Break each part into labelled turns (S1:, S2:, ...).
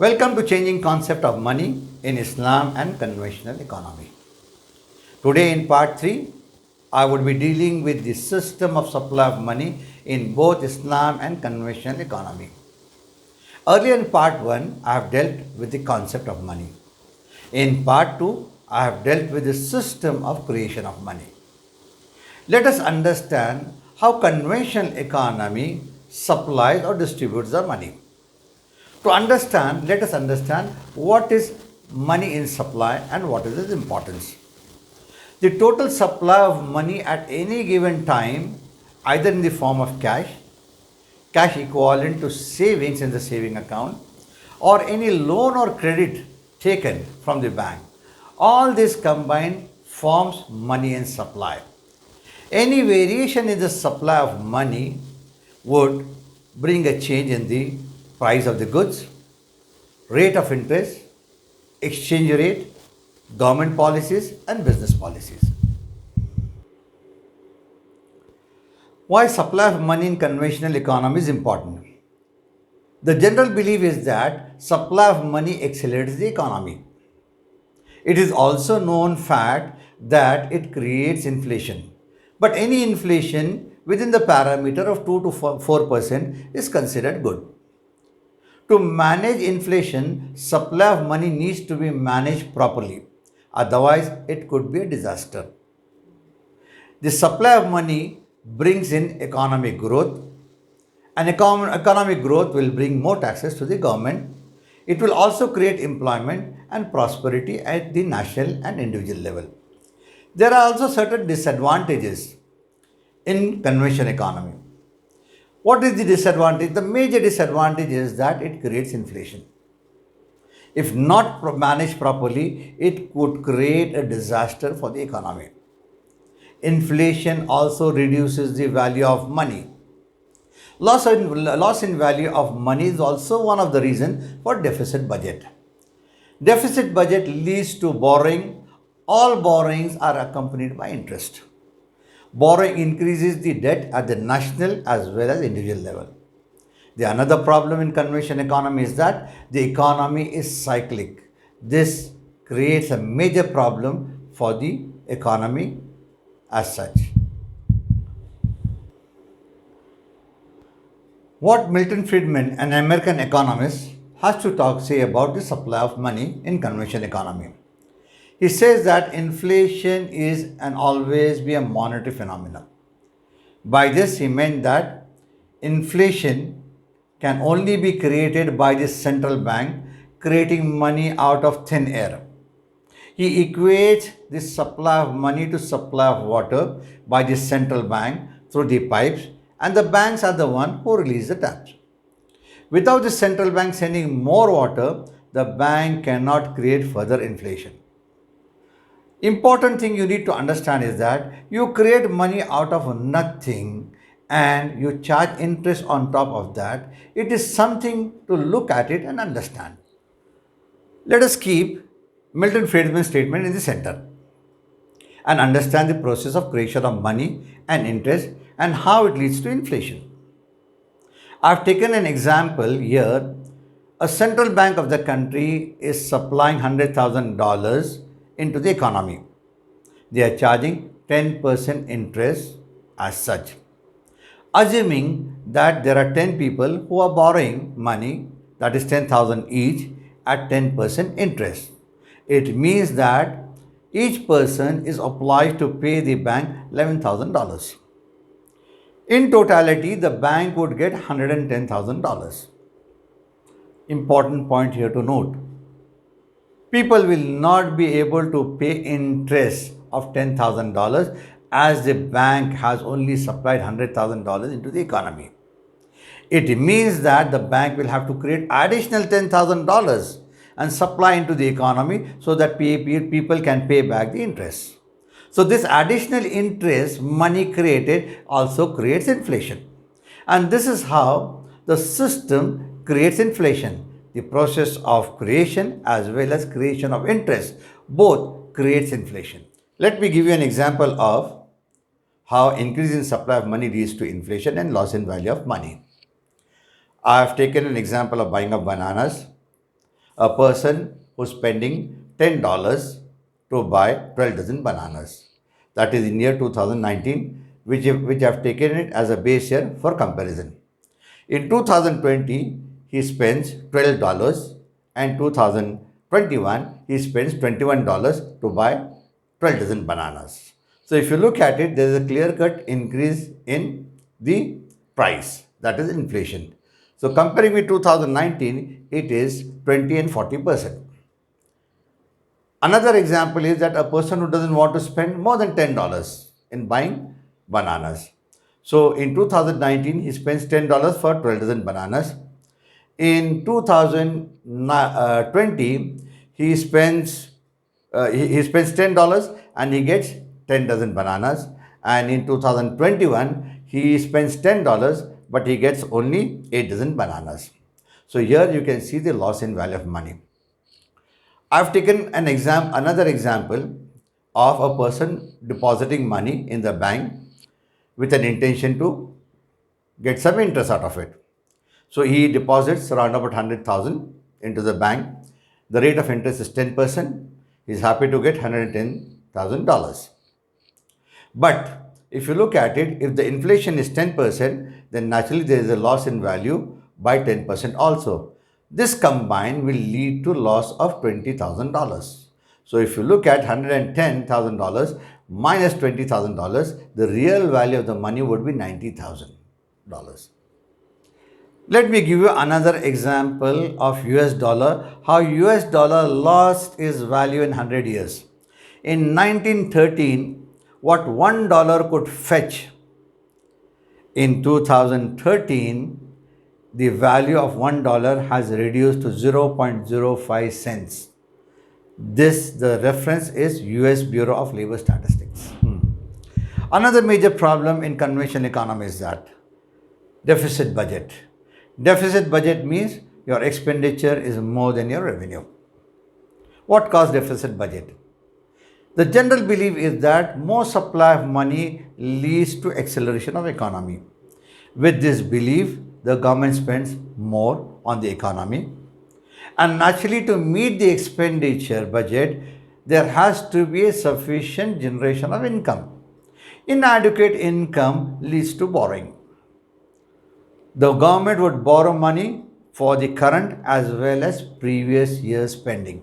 S1: Welcome to Changing Concept of Money in Islam and Conventional Economy. Today in part 3, I would be dealing with the system of supply of money in both Islam and conventional economy. Earlier in part 1, I have dealt with the concept of money. In part 2, I have dealt with the system of creation of money. Let us understand how conventional economy supplies or distributes the money. To understand, let us understand what is money in supply and what is its importance. The total supply of money at any given time, either in the form of cash equivalent to savings in the saving account, or any loan or credit taken from the bank, all this combined forms money in supply. Any variation in the supply of money would bring a change in the price of the goods, rate of interest, exchange rate, government policies, and business policies. Why supply of money in conventional economy is important? The general belief is that supply of money accelerates the economy. It is also known fact that it creates inflation. But any inflation within the parameter of 2 to 4% is considered good. To manage inflation, supply of money needs to be managed properly. Otherwise, it could be a disaster. The supply of money brings in economic growth, and economic growth will bring more taxes to the government. It will also create employment and prosperity at the national and individual level. There are also certain disadvantages in conventional economy. What is the disadvantage? The major disadvantage is that it creates inflation. If not managed properly, it could create a disaster for the economy. Inflation also reduces the value of money. Loss in value of money is also one of the reasons for deficit budget. Deficit budget leads to borrowing. All borrowings are accompanied by interest. Borrowing increases the debt at the national as well as individual level. The another problem in conventional economy is that the economy is cyclic. This creates a major problem for the economy as such. What Milton Friedman, an American economist, has to say about the supply of money in conventional economy. He says that inflation is and always be a monetary phenomenon. By this, he meant that inflation can only be created by the central bank creating money out of thin air. He equates the supply of money to supply of water by the central bank through the pipes, and the banks are the one who release the taps. Without the central bank sending more water, the bank cannot create further inflation. Important thing you need to understand is that you create money out of nothing and you charge interest on top of that. It is something to look at it and understand. Let us keep Milton Friedman's statement in the center and understand the process of creation of money and interest and how it leads to inflation. I have taken an example here. A central bank of the country is supplying $100,000 into the economy. They are charging 10% interest as such. Assuming that there are 10 people who are borrowing money, that is 10,000 each at 10% interest. It means that each person is obliged to pay the bank $11,000. In totality, the bank would get $110,000. Important point here to note. People will not be able to pay interest of $10,000 as the bank has only supplied $100,000 into the economy. It means that the bank will have to create additional $10,000 and supply into the economy so that people can pay back the interest. So this additional interest money created also creates inflation. And this is how the system creates inflation. The process of creation as well as creation of interest both creates inflation. Let me give you an example of how increase in supply of money leads to inflation and loss in value of money. I have taken an example of buying of bananas. a person who's spending $10 to buy 12 dozen bananas. That is in year 2019, which I've taken it as a base year for comparison. In 2020, he spends $12, and 2021, he spends $21 to buy 12 dozen bananas. So if you look at it, there is a clear-cut increase in the price, that is inflation. So comparing with 2019, it is 20 and 40%. Another example is that a person who doesn't want to spend more than $10 in buying bananas. So in 2019, he spends $10 for 12 dozen bananas. In 2020, he spends $10 and he gets 10 dozen bananas. And in 2021, he spends $10 but he gets only 8 dozen bananas. So here you can see the loss in value of money. I've taken another example of a person depositing money in the bank with an intention to get some interest out of it. So he deposits around about 100,000 into the bank. The rate of interest is 10%. He's happy to get $110,000. But if you look at it, if the inflation is 10%, then naturally there is a loss in value by 10% also. This combined will lead to loss of $20,000. So if you look at $110,000 minus $20,000, the real value of the money would be $90,000. Let me give you another example of US dollar, how US dollar lost its value in 100 years. In 1913, what $1 could fetch, in 2013, the value of $1 has reduced to 0.05 cents. The reference is US Bureau of Labor Statistics. Another major problem in conventional economy is that deficit budget. Deficit budget means your expenditure is more than your revenue. What caused deficit budget? The general belief is that more supply of money leads to acceleration of economy. With this belief, the government spends more on the economy. And naturally, to meet the expenditure budget, there has to be a sufficient generation of income. Inadequate income leads to borrowing. The government would borrow money for the current as well as previous year's spending.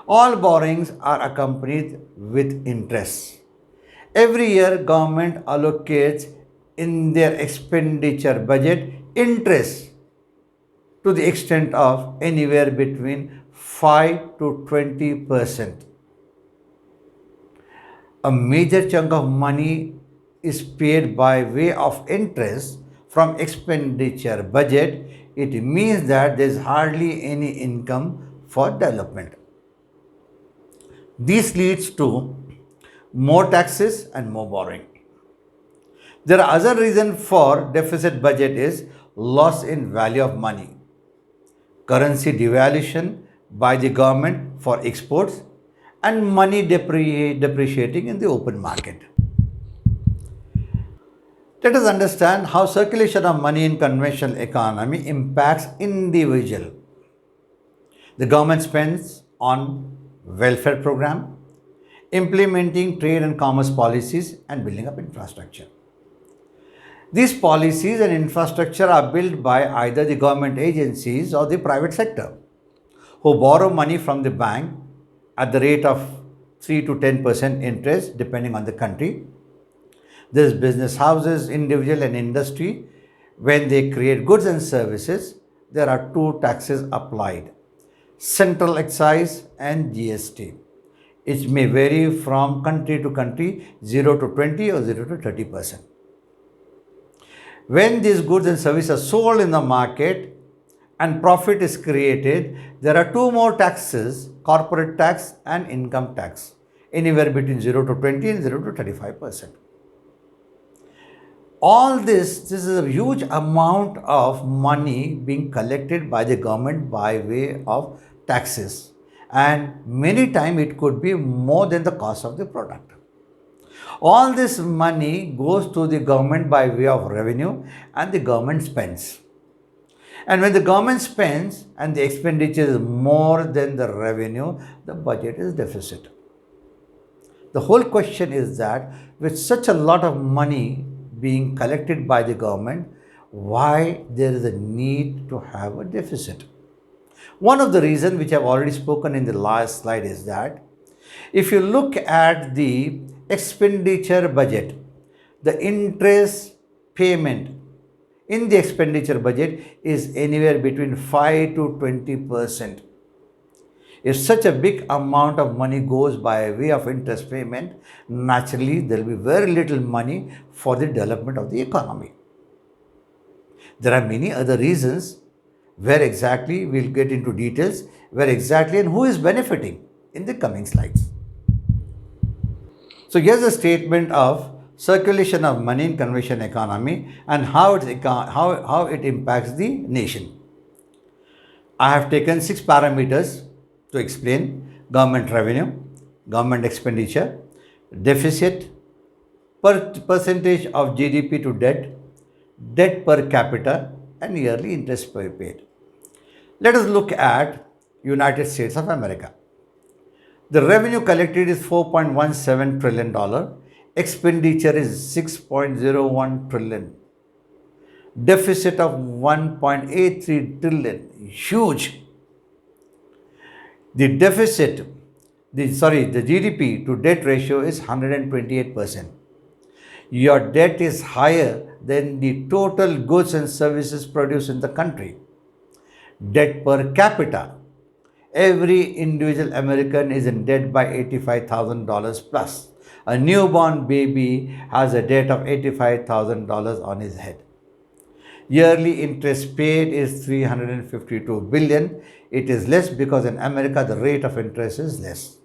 S1: All borrowings are accompanied with interest. Every year, government allocates in their expenditure budget interest to the extent of anywhere between 5 to 20%. A major chunk of money is paid by way of interest from expenditure budget. It means that there is hardly any income for development. This leads to more taxes and more borrowing. There are other reasons for deficit budget is loss in value of money, currency devaluation by the government for exports, and money depreciating in the open market. Let us understand how circulation of money in conventional economy impacts individual. The government spends on welfare program, implementing trade and commerce policies, and building up infrastructure. These policies and infrastructure are built by either the government agencies or the private sector, who borrow money from the bank at the rate of 3 to 10% interest depending on the country. There's business houses, individual and industry. When they create goods and services, there are two taxes applied: central excise and GST. It may vary from country to country, 0 to 20 or 0 to 30%. When these goods and services are sold in the market and profit is created, there are two more taxes: corporate tax and income tax, anywhere between 0 to 20 and 0 to 35%. All this is a huge amount of money being collected by the government by way of taxes, and many times it could be more than the cost of the product. All this money goes to the government by way of revenue, and the government spends. And when the government spends and the expenditure is more than the revenue, the budget is deficit. The whole question is that with such a lot of money being collected by the government, why there is a need to have a deficit? One of the reasons which I've already spoken in the last slide is that if you look at the expenditure budget, the interest payment in the expenditure budget is anywhere between 5 to 20%. If such a big amount of money goes by way of interest payment, naturally there will be very little money for the development of the economy. There are many other reasons where exactly we'll get into details, where exactly and who is benefiting in the coming slides. So here's a statement of circulation of money in convention economy and how it impacts the nation. I have taken 6 parameters to explain: government revenue, government expenditure, deficit, percentage of GDP to debt, debt per capita, and yearly interest paid. Let us look at United States of America. The revenue collected is $4.17 trillion. Expenditure is $6.01 trillion. Deficit of $1.83 trillion. Huge. The GDP to debt ratio is 128%. Your debt is higher than the total goods and services produced in the country. Debt per capita. Every individual American is in debt by $85,000 plus. A newborn baby has a debt of $85,000 on his head. Yearly interest paid is $352 billion. It is less because in America the rate of interest is less.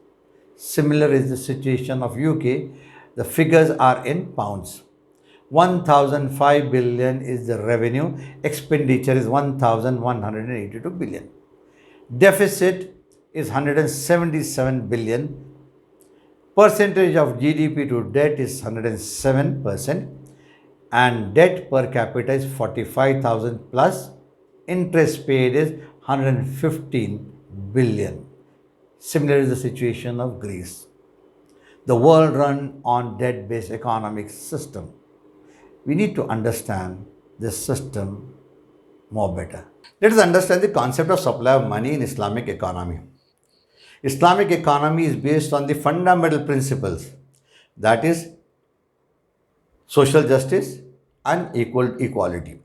S1: Similar is the situation of UK. The figures are in pounds. 1,005 billion is the revenue. Expenditure is 1,182 billion. Deficit is 177 billion. Percentage of GDP to debt is 107%. And debt per capita is 45,000 plus. Interest paid is 115 billion. Similar is the situation of Greece. The world run on debt-based economic system. We need to understand this system more better. Let us understand the concept of supply of money in Islamic economy. Islamic economy is based on the fundamental principles, that is social justice and equality.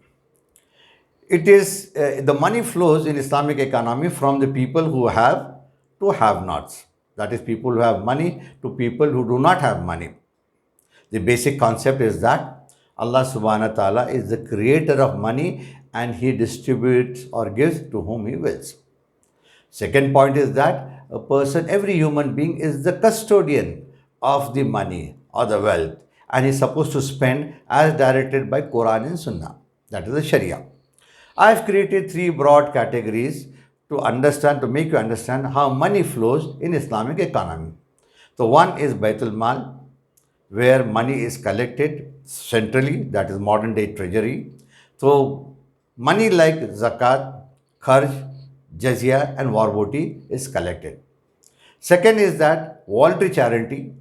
S1: It is the money flows in Islamic economy from the people who have to have-nots. That is, people who have money to people who do not have money. The basic concept is that Allah subhanahu wa ta'ala is the creator of money and He distributes or gives to whom He wills. Second point is that a person, every human being is the custodian of the money or the wealth and is supposed to spend as directed by Quran and Sunnah. That is the Sharia. I have created 3 broad categories to make you understand how money flows in Islamic economy. So one is Baitul Mal, where money is collected centrally, that is modern day treasury. So money like zakat, kharj, jizya and war booty is collected. Second is that voluntary charity.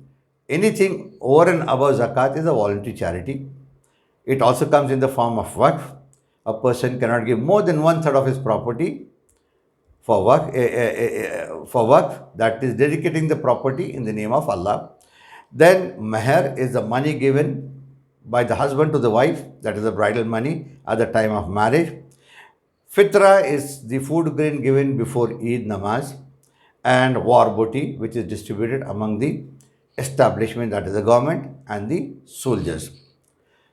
S1: Anything over and above zakat is a voluntary charity. It also comes in the form of waqf. A person cannot give more than 1/3 of his property for waqf, that is dedicating the property in the name of Allah. Then mahr is the money given by the husband to the wife, that is the bridal money at the time of marriage. Fitra is the food grain given before Eid Namaz, and war booty, which is distributed among the establishment, that is the government and the soldiers.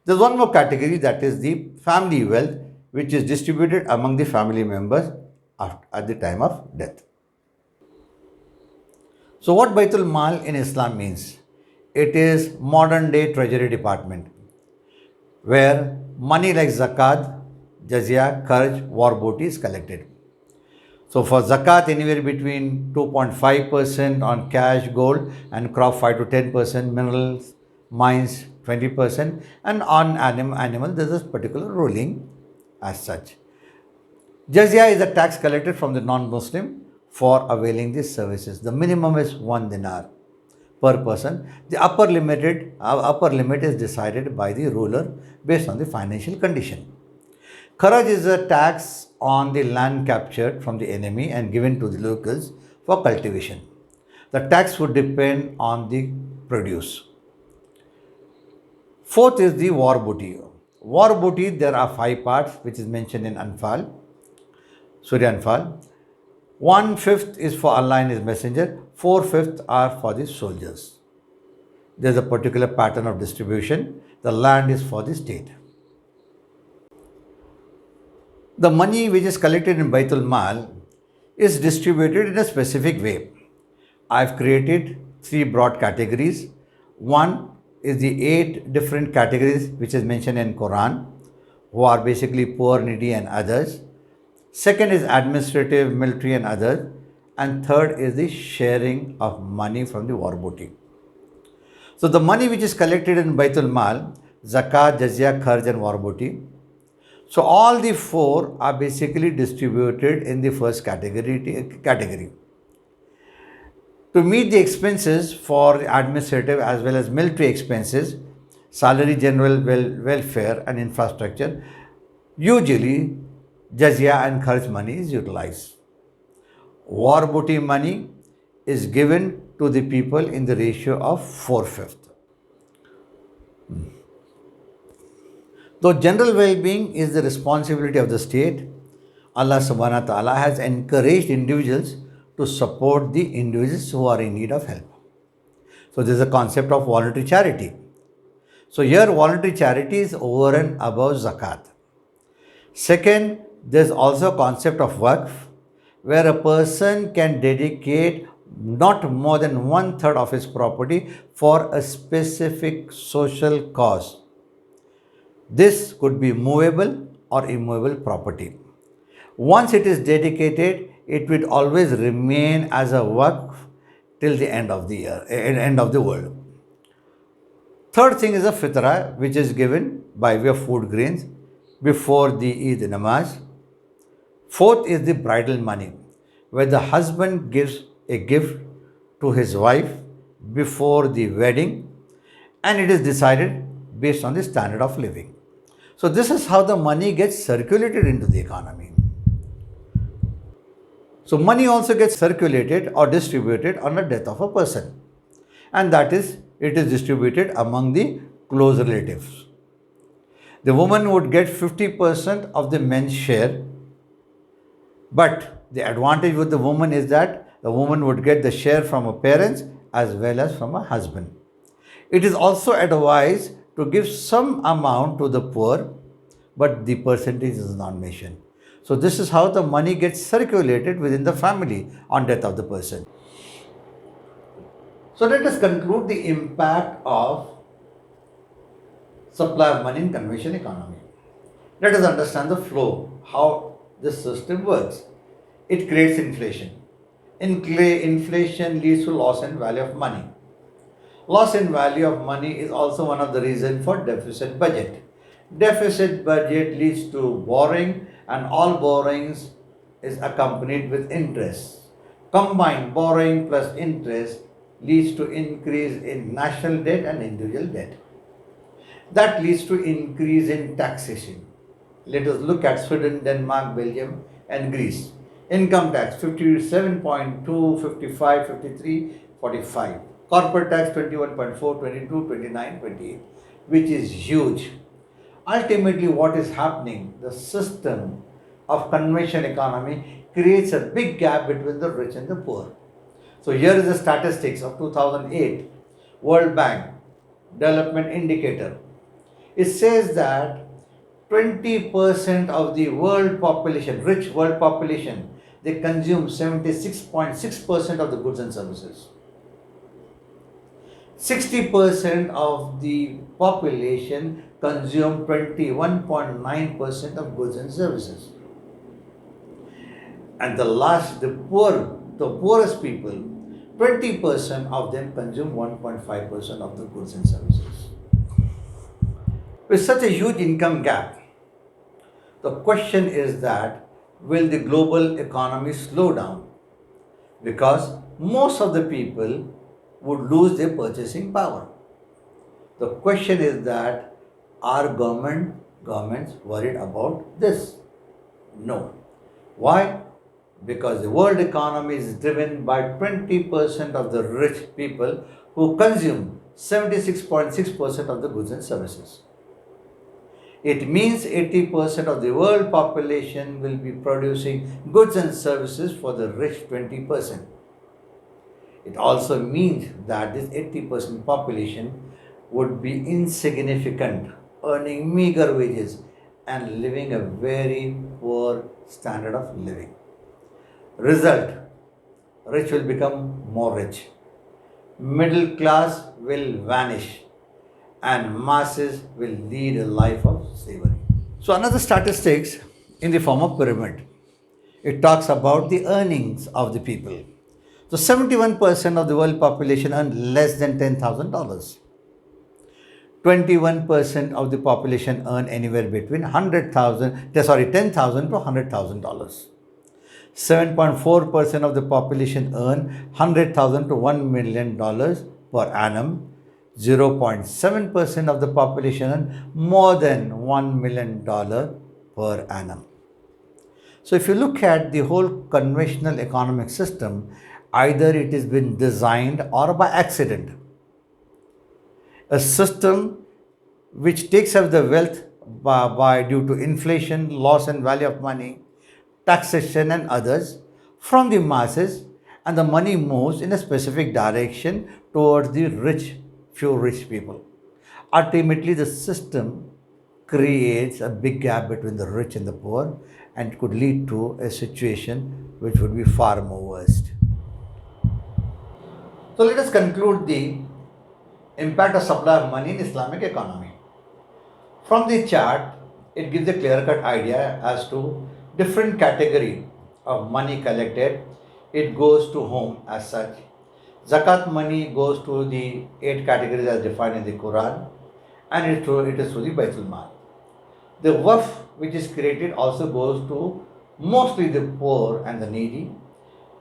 S1: There's one more category, that is the family wealth, which is distributed among the family members at the time of death. So what Baitul Mal in Islam means? It is modern day treasury department, where money like zakat, jizya, kharj, war booty is collected. So for zakat, anywhere between 2.5% on cash, gold and crop 5 to 10%, minerals, mines 20%, and on animal there is a particular ruling as such. Jizya is a tax collected from the non-Muslim for availing these services. The minimum is 1 dinar per person. The upper limit is decided by the ruler based on the financial condition. Kharaj is a tax on the land captured from the enemy and given to the locals for cultivation. The tax would depend on the produce. Fourth is the war booty. War booty, there are five parts which is mentioned in Anfal, Surya Anfal. One fifth is for Allah and His Messenger, four fifths are for the soldiers. There's a particular pattern of distribution. The land is for the state. The money which is collected in Baitul Mal is distributed in a specific way. I've created three broad categories. One is the 8 different categories which is mentioned in Quran, who are basically poor, needy and others. Second is administrative, military and others. And third is the sharing of money from the war booty. So the money which is collected in Baitul Mal, Zakat, Jizya, Kharj and war booty. So all the four are basically distributed in the first category. To meet the expenses for administrative as well as military expenses, salary, general welfare and infrastructure, usually Jizya and Kharj money is utilized. War booty money is given to the people in the ratio of 4/5. Though general well-being is the responsibility of the state, Allah subhanahu wa ta'ala has encouraged individuals to support the individuals who are in need of help. So there is a concept of voluntary charity. So here voluntary charity is over and above zakat. Second, there is also a concept of waqf, where a person can dedicate not more than 1/3 of his property for a specific social cause. This could be movable or immovable property. Once it is dedicated, it will always remain as a waqf till the end of the year, end of the world. Third thing is a fitra, which is given by way of food grains before the Eid namaz. Fourth is the bridal money, where the husband gives a gift to his wife before the wedding, and it is decided based on the standard of living. So this is how the money gets circulated into the economy. So money also gets circulated or distributed on the death of a person, and that is, it is distributed among the close relatives. The woman would get 50% of the men's share, but the advantage with the woman is that the woman would get the share from her parents as well as from her husband. It is also advised to give some amount to the poor, but the percentage is not mentioned. So this is how the money gets circulated within the family on death of the person. So let us conclude the impact of supply of money in conventional economy. Let us understand the flow, how this system works. It creates inflation. Inflation leads to loss in value of money. Loss in value of money is also one of the reasons for deficit budget. Deficit budget leads to borrowing, and all borrowings is accompanied with interest. Combined borrowing plus interest leads to increase in national debt and individual debt. That leads to increase in taxation. Let us look at Sweden, Denmark, Belgium and Greece. Income tax 57.2, 55, 53, 45. Corporate tax 21.4, 22, 29, 28, which is huge. Ultimately, what is happening? The system of conventional economy creates a big gap between the rich and the poor. So here is the statistics of 2008 World Bank Development Indicator. It says that 20% of the world population, rich world population, they consume 76.6% of the goods and services. 60% of the population consume 21.9% of goods and services. And the poorest people, 20% of them consume 1.5% of the goods and services. With such a huge income gap, the question is that will the global economy slow down? Because most of the people would lose their purchasing power. The question is that are governments worried about this? No. Why? Because the world economy is driven by 20% of the rich people who consume 76.6% of the goods and services. It means 80% of the world population will be producing goods and services for the rich 20%. It also means that this 80% population would be insignificant, earning meager wages and living a very poor standard of living. Result, rich will become more rich, middle class will vanish, and masses will lead a life of slavery. So another statistics in the form of pyramid. It talks about the earnings of the people. So 71% of the world population earn less than $10,000. 21% of the population earn anywhere between 10,000 to $100,000. 7.4% of the population earn 100,000 to $1 million per annum. 0.7% of the population earn more than $1 million per annum. So if you look at the whole conventional economic system, either it has been designed or by accident. A system which takes up the wealth by due to inflation, loss and value of money, taxation and others from the masses, and the money moves in a specific direction towards the few rich people. Ultimately, the system creates a big gap between the rich and the poor and could lead to a situation which would be far more worst. So let us conclude the impact of supply of money in Islamic economy. From the chart, it gives a clear-cut idea as to different category of money collected. It goes to whom as such. Zakat money goes to the 8 categories as defined in the Quran, and it is through the Baitul Mal. The waqf which is created also goes to mostly the poor and the needy.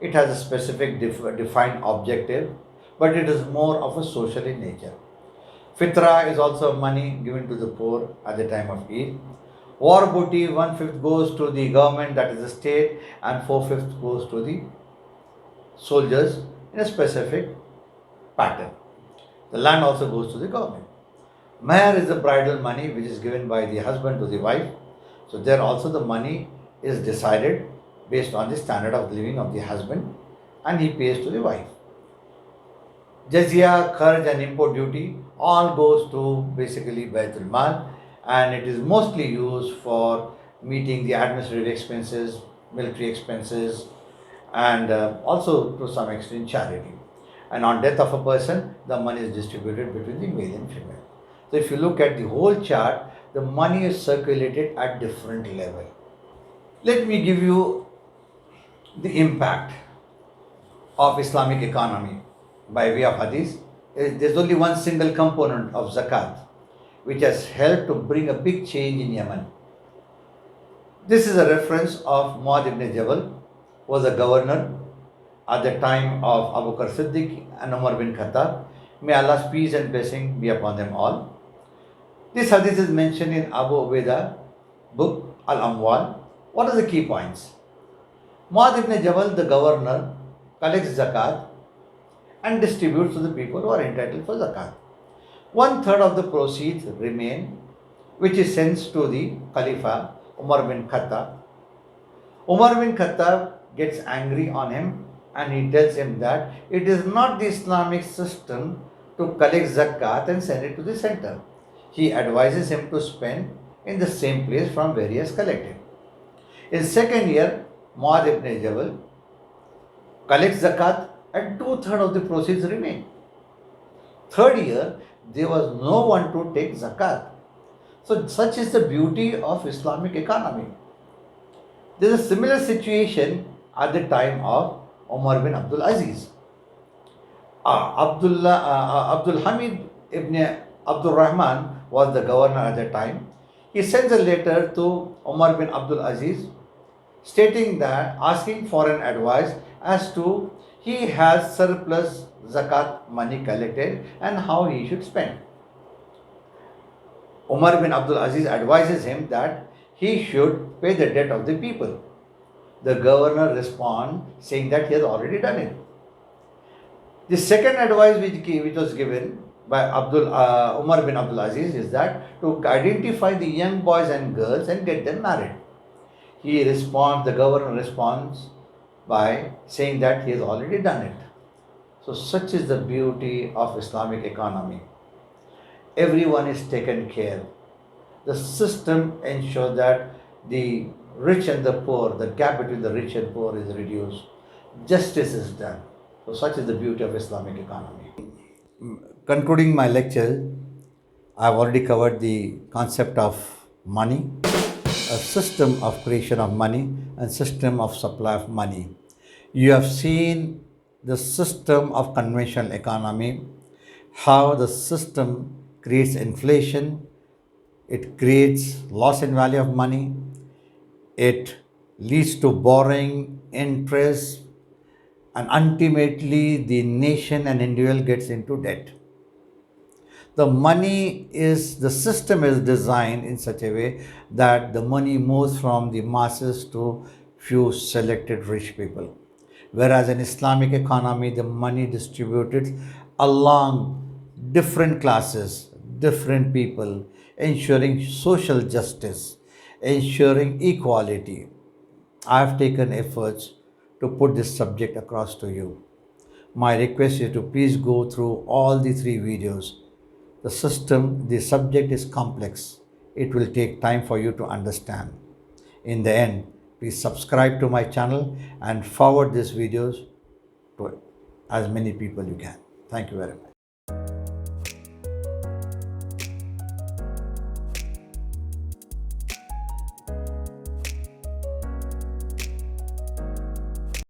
S1: It has a specific defined objective, but it is more of a social in nature. Fitra is also money given to the poor at the time of Eid. War booty, 1/5 goes to the government, that is the state, and 4/5 goes to the soldiers in a specific pattern. The land also goes to the government. Mahr is the bridal money which is given by the husband to the wife. So there also the money is decided based on the standard of living of the husband, and he pays to the wife. Jizya, kharj and import duty all goes to basically Baitul Mal, and it is mostly used for meeting the administrative expenses, military expenses, and also to some extent charity. And on death of a person, the money is distributed between the male and female. So if you look at the whole chart, the money is circulated at different level. Let me give you the impact of Islamic economy by way of hadith. There's only one single component of zakat which has helped to bring a big change in Yemen. This is a reference of Muad ibn Jabal, who was a governor at the time of Abu Bakr Siddiq and Umar bin Khattab. May Allah's peace and blessing be upon them all. This hadith is mentioned in Abu Ubaidah book Al-Amwal. What are the key points? Muad ibn Jabal, the governor, collects zakat and distributes to the people who are entitled for zakat. 1/3 of the proceeds remain, which is sent to the Khalifa Umar bin Khattab. Umar bin Khattab gets angry on him and he tells him that it is not the Islamic system to collect zakat and send it to the center. He advises him to spend in the same place from where he has collected. In second year, Muad ibn Jabal collects zakat and 2/3 of the proceeds remain. Third year, there was no one to take zakat. So such is the beauty of Islamic economy. There is a similar situation at the time of Umar bin Abdul Aziz. Abdul Hamid ibn Abdul Rahman was the governor at the time. He sends a letter to Umar bin Abdul Aziz stating that asking for an advice as to he has surplus zakat money collected and how he should spend. Umar bin Abdul Aziz advises him that he should pay the debt of the people. The governor responds saying that he has already done it. The second advice which was given by Umar bin Abdul Aziz is that to identify the young boys and girls and get them married. The governor responds by saying that he has already done it. So such is the beauty of Islamic economy. Everyone is taken care. The system ensures that the rich and the poor, the gap between the rich and poor is reduced. Justice is done. So such is the beauty of Islamic economy. Concluding my lecture, I have already covered the concept of money, a system of creation of money and system of supply of money. You have seen the system of conventional economy, how the system creates inflation, it creates loss in value of money, it leads to borrowing, interest, and ultimately the nation and individual gets into debt. The system is designed in such a way that the money moves from the masses to few selected rich people. Whereas in Islamic economy, the money distributed along different classes, different people, ensuring social justice, ensuring equality. I have taken efforts to put this subject across to you. My request is to please go through all the three videos. The subject is complex. It will take time for you to understand. In the end, please subscribe to my channel and forward these videos to as many people you can. Thank you very much.